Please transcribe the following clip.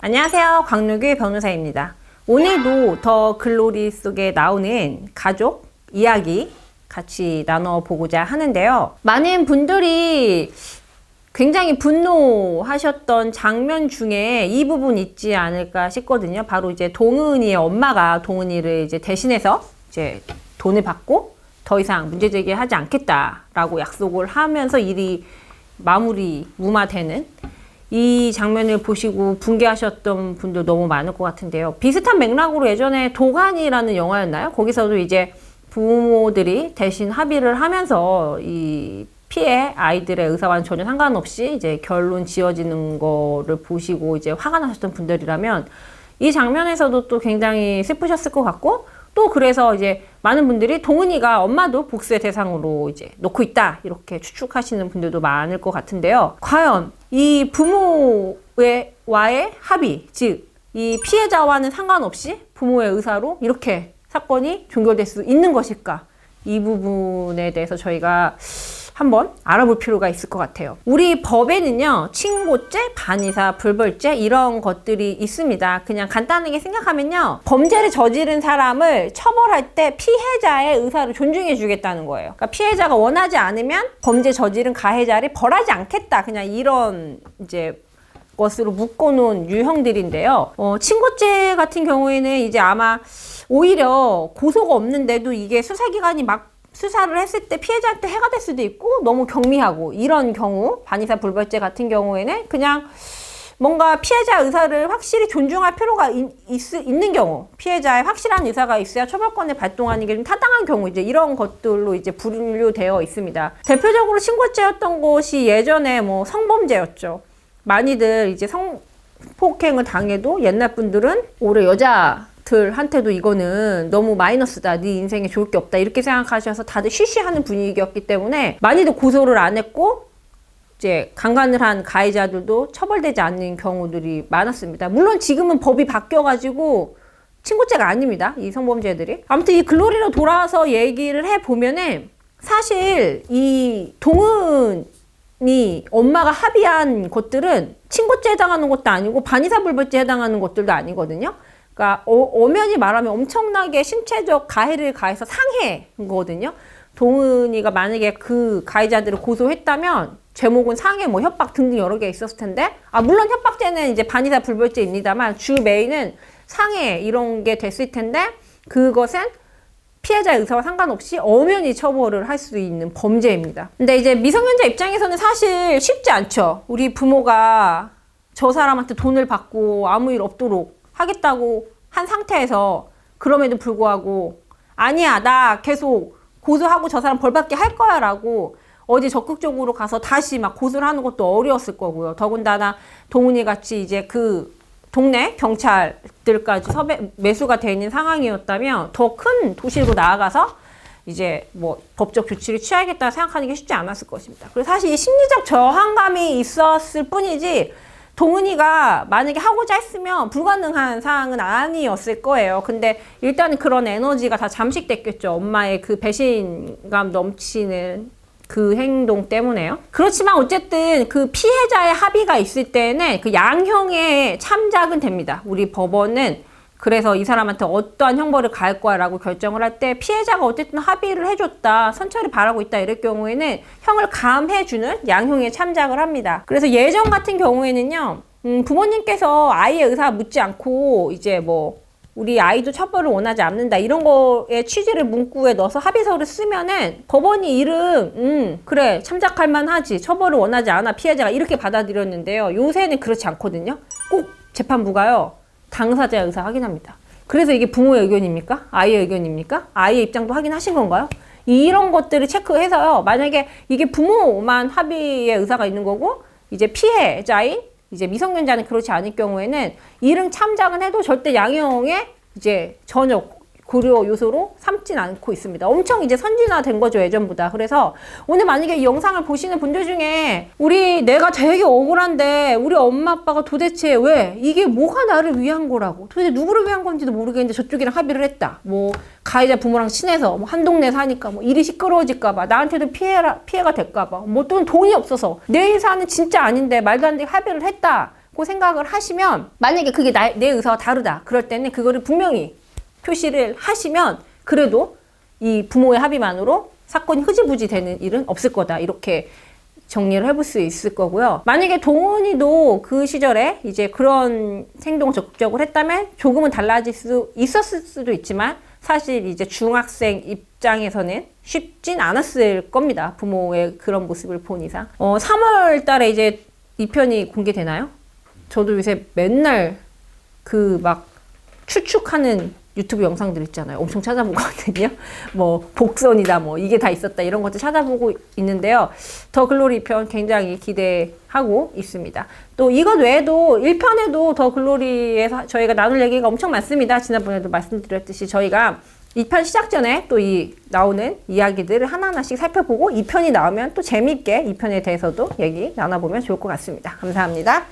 안녕하세요. 광록의 변호사입니다. 오늘도 더 글로리 속에 나오는 가족 이야기 같이 나눠보고자 하는데요. 많은 분들이 굉장히 분노하셨던 장면 중에 이 부분 있지 않을까 싶거든요. 바로 이제 동은이의 엄마가 동은이를 이제 대신해서 이제 돈을 받고 더 이상 문제 제기하지 않겠다라고 약속을 하면서 일이 무마되는 이 장면을 보시고 붕괴하셨던 분들 너무 많을 것 같은데요. 비슷한 맥락으로 예전에 도가니라는 영화였나요? 거기서도 이제 부모들이 대신 합의를 하면서 이 피해 아이들의 의사와는 전혀 상관없이 이제 결론 지어지는 거를 보시고 이제 화가 나셨던 분들이라면 이 장면에서도 또 굉장히 슬프셨을 것 같고, 또 그래서 이제 많은 분들이 동은이가 엄마도 복수의 대상으로 이제 놓고 있다 이렇게 추측하시는 분들도 많을 것 같은데요. 과연 이 부모와의 합의, 즉 이 피해자와는 상관없이 부모의 의사로 이렇게 사건이 종결될 수 있는 것일까? 이 부분에 대해서 저희가 한번 알아볼 필요가 있을 것 같아요. 우리 법에는요, 친고죄, 반의사, 불벌죄 이런 것들이 있습니다. 그냥 간단하게 생각하면요, 범죄를 저지른 사람을 처벌할 때 피해자의 의사를 존중해 주겠다는 거예요. 그러니까 피해자가 원하지 않으면 범죄 저지른 가해자를 벌하지 않겠다. 그냥 이런 이제 것으로 묶어놓은 유형들인데요. 친고죄 같은 경우에는 이제 아마 오히려 고소가 없는데도 이게 수사기관이 막 수사를 했을 때 피해자한테 해가 될 수도 있고, 너무 경미하고 이런 경우, 반의사 불벌죄 같은 경우에는 그냥 뭔가 피해자 의사를 확실히 존중할 필요가 있는 경우, 피해자의 확실한 의사가 있어야 처벌권을 발동하는 게 좀 타당한 경우, 이제 이런 것들로 이제 분류되어 있습니다. 대표적으로 친고죄였던 것이 예전에 뭐 성범죄였죠. 많이들 이제 성폭행을 당해도 옛날 분들은 오히려 여자들한테도 이거는 너무 마이너스다, 네 인생에 좋을 게 없다 이렇게 생각하셔서 다들 쉬쉬하는 분위기였기 때문에 많이들 고소를 안 했고, 이제 강간을 한 가해자들도 처벌되지 않는 경우들이 많았습니다. 물론 지금은 법이 바뀌어가지고 친고죄가 아닙니다, 이 성범죄들이. 아무튼 이 글로리로 돌아와서 얘기를 해보면은 사실 이 동은이 엄마가 합의한 것들은 친고죄에 해당하는 것도 아니고 반의사 불벌죄에 해당하는 것들도 아니거든요. 그러니까 엄연히 말하면 엄청나게 신체적 가해를 가해서 상해인 거거든요. 동은이가 만약에 그 가해자들을 고소했다면 제목은 상해, 뭐 협박 등등 여러 개 있었을 텐데, 물론 협박죄는 이제 반의사 불벌죄입니다만 주 메인은 상해 이런 게 됐을 텐데, 그것은 피해자의 의사와 상관없이 엄연히 처벌을 할 수 있는 범죄입니다. 근데 이제 미성년자 입장에서는 사실 쉽지 않죠. 우리 부모가 저 사람한테 돈을 받고 아무 일 없도록 하겠다고 한 상태에서 그럼에도 불구하고 아니야, 나 계속 고소하고 저 사람 벌받게 할 거야 라고 어디 적극적으로 가서 다시 막 고소를 하는 것도 어려웠을 거고요. 더군다나 동은이 같이 이제 그 동네 경찰들까지 매수가 돼 있는 상황이었다면 더 큰 도시로 나아가서 이제 뭐 법적 조치를 취하겠다 생각하는 게 쉽지 않았을 것입니다. 그래서 사실 이 심리적 저항감이 있었을 뿐이지 동은이가 만약에 하고자 했으면 불가능한 사항은 아니었을 거예요. 근데 일단은 그런 에너지가 다 잠식됐겠죠. 엄마의 그 배신감 넘치는 그 행동 때문에요. 그렇지만 어쨌든 그 피해자의 합의가 있을 때는 그 양형의 참작은 됩니다. 우리 법원은 그래서 이 사람한테 어떠한 형벌을 가할 거야 라고 결정을 할 때 피해자가 어쨌든 합의를 해줬다, 선처를 바라고 있다 이럴 경우에는 형을 감해주는 양형에 참작을 합니다. 그래서 예전 같은 경우에는요, 부모님께서 아이의 의사 묻지 않고 이제 뭐 우리 아이도 처벌을 원하지 않는다 이런 거에 취지를 문구에 넣어서 합의서를 쓰면은 법원이 이름 그래 참작할 만하지, 처벌을 원하지 않아 피해자가, 이렇게 받아들였는데요. 요새는 그렇지 않거든요. 꼭 재판부가요 당사자의 의사 확인합니다. 그래서 이게 부모의 의견입니까? 아이의 의견입니까? 아이의 입장도 확인하신 건가요? 이런 것들을 체크해서요, 만약에 이게 부모만 합의의 의사가 있는 거고 이제 피해자인 이제 미성년자는 그렇지 않을 경우에는 이름 참작은 해도 절대 양형에 이제 전혀 고려 요소로 삼진 않고 있습니다. 엄청 이제 선진화된 거죠, 예전보다. 그래서 오늘 만약에 이 영상을 보시는 분들 중에 내가 되게 억울한데 우리 엄마 아빠가 도대체 왜 이게 뭐가 나를 위한 거라고, 도대체 누구를 위한 건지도 모르겠는데 저쪽이랑 합의를 했다, 뭐 가해자 부모랑 친해서 뭐 한 동네 사니까 뭐 일이 시끄러워질까 봐, 나한테도 피해가 될까 봐, 뭐 또는 돈이 없어서 내 회사는 진짜 아닌데 말도 안 되게 합의를 했다, 않고 생각을 하시면, 만약에 그게 내 의사와 다르다 그럴 때는 그거를 분명히 표시를 하시면 그래도 이 부모의 합의만으로 사건이 흐지부지 되는 일은 없을 거다, 이렇게 정리를 해볼 수 있을 거고요. 만약에 동훈이도 그 시절에 이제 그런 행동을 적극적으로 했다면 조금은 달라질 수 있었을 수도 있지만, 사실 이제 중학생 입장에서는 쉽진 않았을 겁니다. 부모의 그런 모습을 본 이상. 3월 달에 이제 2편이 공개되나요? 저도 요새 맨날 그 막 추측하는 유튜브 영상들 있잖아요. 엄청 찾아보거든요. 뭐 복선이다, 뭐 이게 다 있었다, 이런 것들 찾아보고 있는데요. 더 글로리 편 굉장히 기대하고 있습니다. 또 이것 외에도 1편에도 더 글로리에서 저희가 나눌 얘기가 엄청 많습니다. 지난번에도 말씀드렸듯이 저희가 2편 시작 전에 또 이 나오는 이야기들을 하나하나씩 살펴보고 2편이 나오면 또 재미있게 2편에 대해서도 얘기 나눠보면 좋을 것 같습니다. 감사합니다.